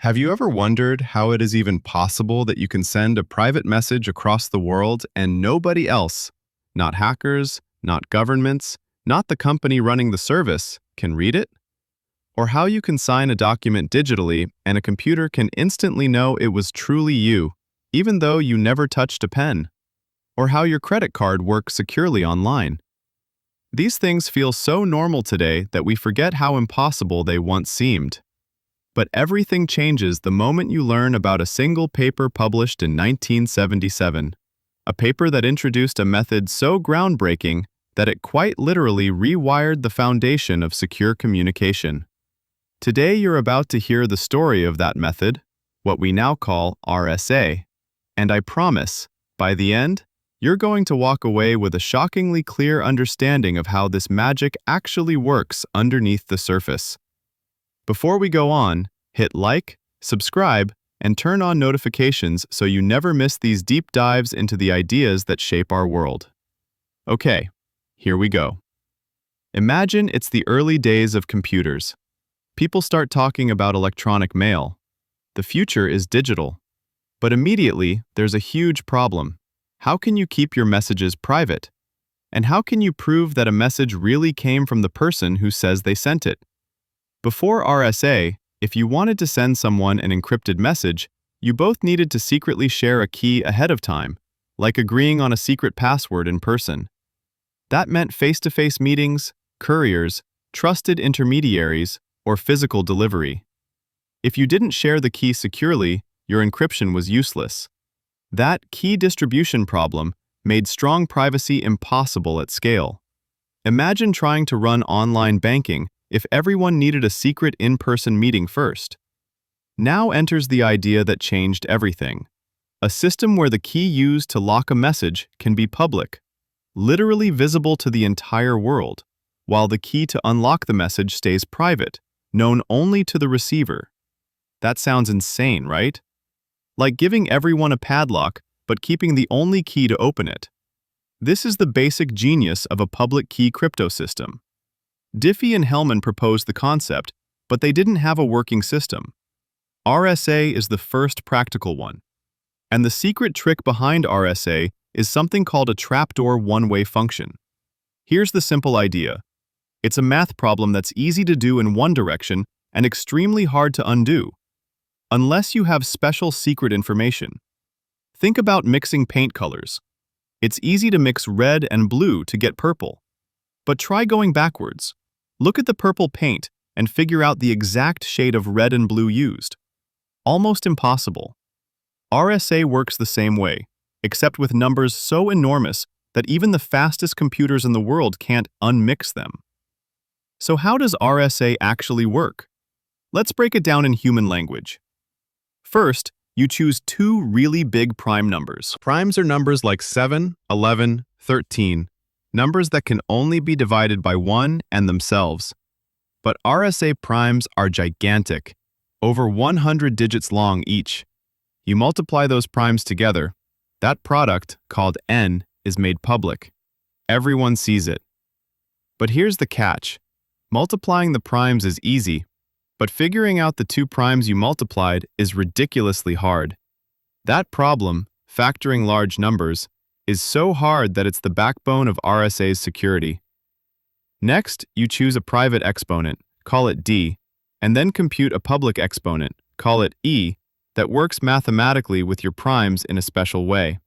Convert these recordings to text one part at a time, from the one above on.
Have you ever wondered how it is even possible that you can send a private message across the world and nobody else, not hackers, not governments, not the company running the service, can read it? Or how you can sign a document digitally and a computer can instantly know it was truly you, even though you never touched a pen? Or how your credit card works securely online? These things feel so normal today that we forget how impossible they once seemed. But everything changes the moment you learn about a single paper published in 1977, a paper that introduced a method so groundbreaking that it quite literally rewired the foundation of secure communication. Today you're about to hear the story of that method, what we now call RSA, and I promise, by the end, you're going to walk away with a shockingly clear understanding of how this magic actually works underneath the surface. Before we go on, hit like, subscribe, and turn on notifications so you never miss these deep dives into the ideas that shape our world. Okay, here we go. Imagine it's the early days of computers. People start talking about electronic mail. The future is digital. But immediately, there's a huge problem. How can you keep your messages private? And how can you prove that a message really came from the person who says they sent it? Before RSA, if you wanted to send someone an encrypted message, you both needed to secretly share a key ahead of time, like agreeing on a secret password in person. That meant face-to-face meetings, couriers, trusted intermediaries, or physical delivery. If you didn't share the key securely, your encryption was useless. That key distribution problem made strong privacy impossible at scale. Imagine trying to run online banking if everyone needed a secret in-person meeting first. Now enters the idea that changed everything. A system where the key used to lock a message can be public, literally visible to the entire world, while the key to unlock the message stays private, known only to the receiver. That sounds insane, right? Like giving everyone a padlock, but keeping the only key to open it. This is the basic genius of a public key cryptosystem. Diffie and Hellman proposed the concept, but they didn't have a working system. RSA is the first practical one. And the secret trick behind RSA is something called a trapdoor one-way function. Here's the simple idea. It's a math problem that's easy to do in one direction and extremely hard to undo, unless you have special secret information. Think about mixing paint colors. It's easy to mix red and blue to get purple. But try going backwards. Look at the purple paint and figure out the exact shade of red and blue used. Almost impossible. RSA works the same way, except with numbers so enormous that even the fastest computers in the world can't unmix them. So how does RSA actually work? Let's break it down in human language. First, you choose two really big prime numbers. Primes are numbers like 7, 11, 13, numbers that can only be divided by 1 and themselves. But RSA primes are gigantic, over 100 digits long each. You multiply those primes together, that product, called n, is made public. Everyone sees it. But here's the catch. Multiplying the primes is easy, but figuring out the two primes you multiplied is ridiculously hard. That problem, factoring large numbers, is so hard that it's the backbone of RSA's security. Next, you choose a private exponent, call it D, and then compute a public exponent, call it E, that works mathematically with your primes in a special way.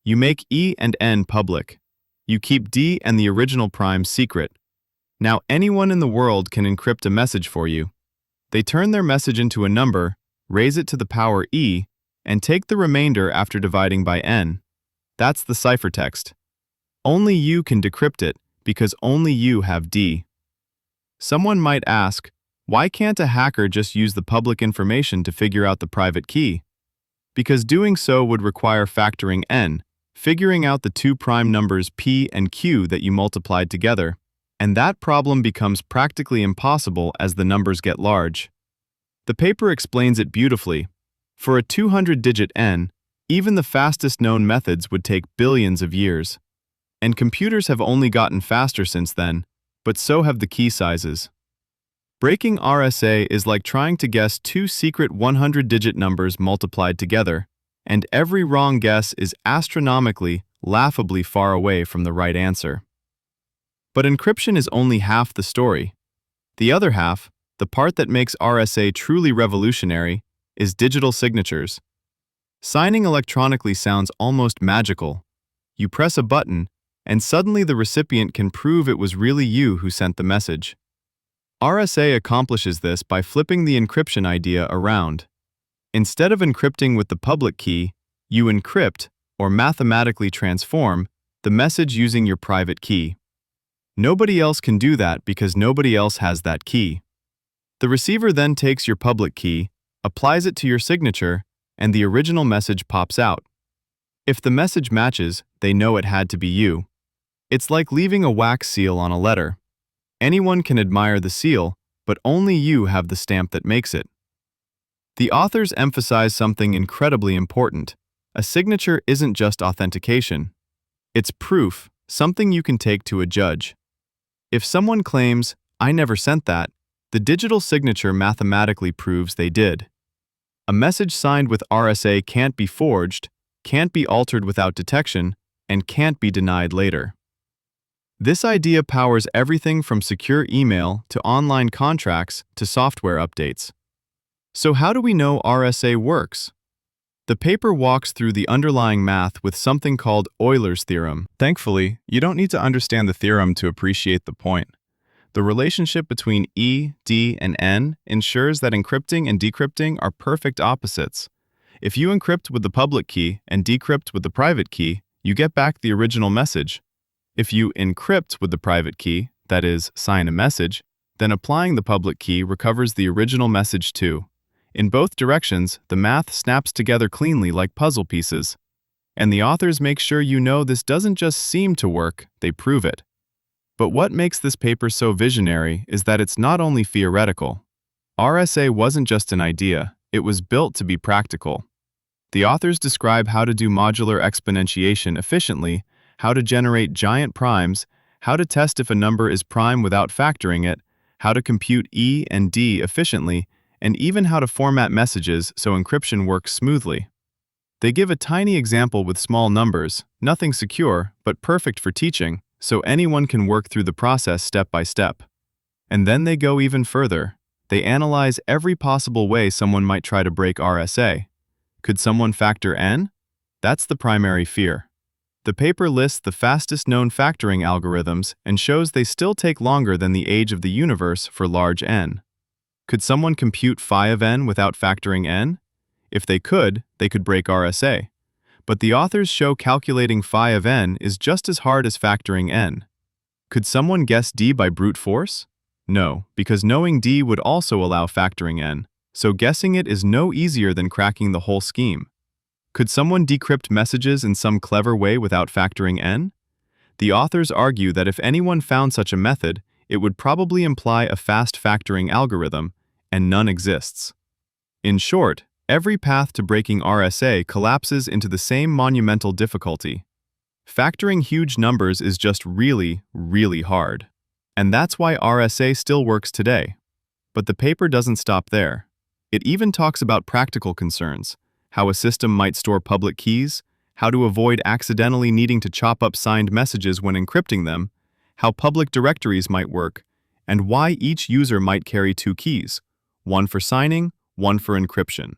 You make E and N public. You keep D and the original primes secret. Now anyone in the world can encrypt a message for you. They turn their message into a number, raise it to the power E, and take the remainder after dividing by N. That's the ciphertext. Only you can decrypt it because only you have D. Someone might ask, why can't a hacker just use the public information to figure out the private key? Because doing so would require factoring N, figuring out the two prime numbers P and Q that you multiplied together, and that problem becomes practically impossible as the numbers get large. The paper explains it beautifully. For a 200-digit N, even the fastest known methods would take billions of years. And computers have only gotten faster since then, but so have the key sizes. Breaking RSA is like trying to guess two secret 100-digit numbers multiplied together, and every wrong guess is astronomically, laughably far away from the right answer. But encryption is only half the story. The other half, the part that makes RSA truly revolutionary, is digital signatures. Signing electronically sounds almost magical. You press a button, and suddenly the recipient can prove it was really you who sent the message. RSA accomplishes this by flipping the encryption idea around. Instead of encrypting with the public key, you encrypt, or mathematically transform, the message using your private key. Nobody else can do that because nobody else has that key. The receiver then takes your public key, applies it to your signature, and the original message pops out. If the message matches, they know it had to be you. It's like leaving a wax seal on a letter. Anyone can admire the seal, but only you have the stamp that makes it. The authors emphasize something incredibly important. A signature isn't just authentication. It's proof, something you can take to a judge. If someone claims, "I never sent that," the digital signature mathematically proves they did. A message signed with RSA can't be forged, can't be altered without detection, and can't be denied later. This idea powers everything from secure email to online contracts to software updates. So how do we know RSA works? The paper walks through the underlying math with something called Euler's theorem. Thankfully, you don't need to understand the theorem to appreciate the point. The relationship between E, D, and N ensures that encrypting and decrypting are perfect opposites. If you encrypt with the public key and decrypt with the private key, you get back the original message. If you encrypt with the private key, that is, sign a message, then applying the public key recovers the original message too. In both directions, the math snaps together cleanly like puzzle pieces. And the authors make sure you know this doesn't just seem to work, they prove it. But what makes this paper so visionary is that it's not only theoretical. RSA wasn't just an idea, it was built to be practical. The authors describe how to do modular exponentiation efficiently, how to generate giant primes, how to test if a number is prime without factoring it, how to compute E and D efficiently, and even how to format messages so encryption works smoothly. They give a tiny example with small numbers, nothing secure, but perfect for teaching, so anyone can work through the process step by step. And then they go even further. They analyze every possible way someone might try to break RSA. Could someone factor N? That's the primary fear. The paper lists the fastest known factoring algorithms and shows they still take longer than the age of the universe for large N. Could someone compute phi of n without factoring n? If they could break RSA. But the authors show calculating phi of n is just as hard as factoring n. Could someone guess d by brute force? No, because knowing d would also allow factoring n, so guessing it is no easier than cracking the whole scheme. Could someone decrypt messages in some clever way without factoring n? The authors argue that if anyone found such a method, it would probably imply a fast factoring algorithm, and none exists. In short, every path to breaking RSA collapses into the same monumental difficulty. Factoring huge numbers is just really, really hard. And that's why RSA still works today. But the paper doesn't stop there. It even talks about practical concerns, how a system might store public keys, how to avoid accidentally needing to chop up signed messages when encrypting them, how public directories might work, and why each user might carry two keys, one for signing, one for encryption.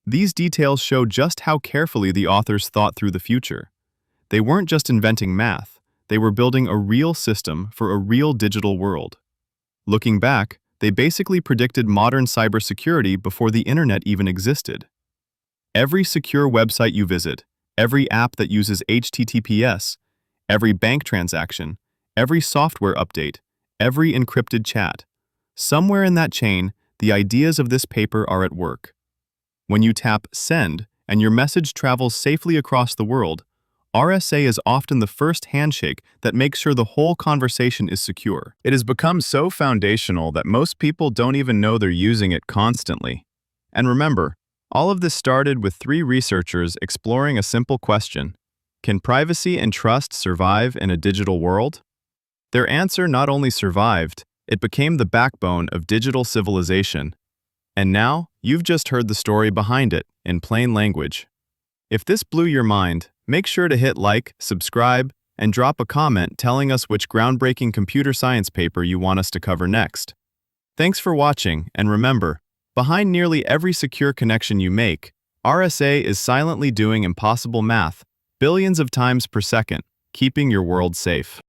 These details show just how carefully the authors thought through the future. They weren't just inventing math, they were building a real system for a real digital world. Looking back, they basically predicted modern cybersecurity before the internet even existed. Every secure website you visit, every app that uses HTTPS, every bank transaction, every software update, every encrypted chat. Somewhere in that chain, the ideas of this paper are at work. When you tap Send and your message travels safely across the world, RSA is often the first handshake that makes sure the whole conversation is secure. It has become so foundational that most people don't even know they're using it constantly. And remember, all of this started with 3 researchers exploring a simple question: can privacy and trust survive in a digital world? Their answer not only survived, It became the backbone of digital civilization. And now, you've just heard the story behind it, in plain language. If this blew your mind, make sure to hit like, subscribe, and drop a comment telling us which groundbreaking computer science paper you want us to cover next. Thanks for watching, and remember, behind nearly every secure connection you make, RSA is silently doing impossible math, billions of times per second, keeping your world safe.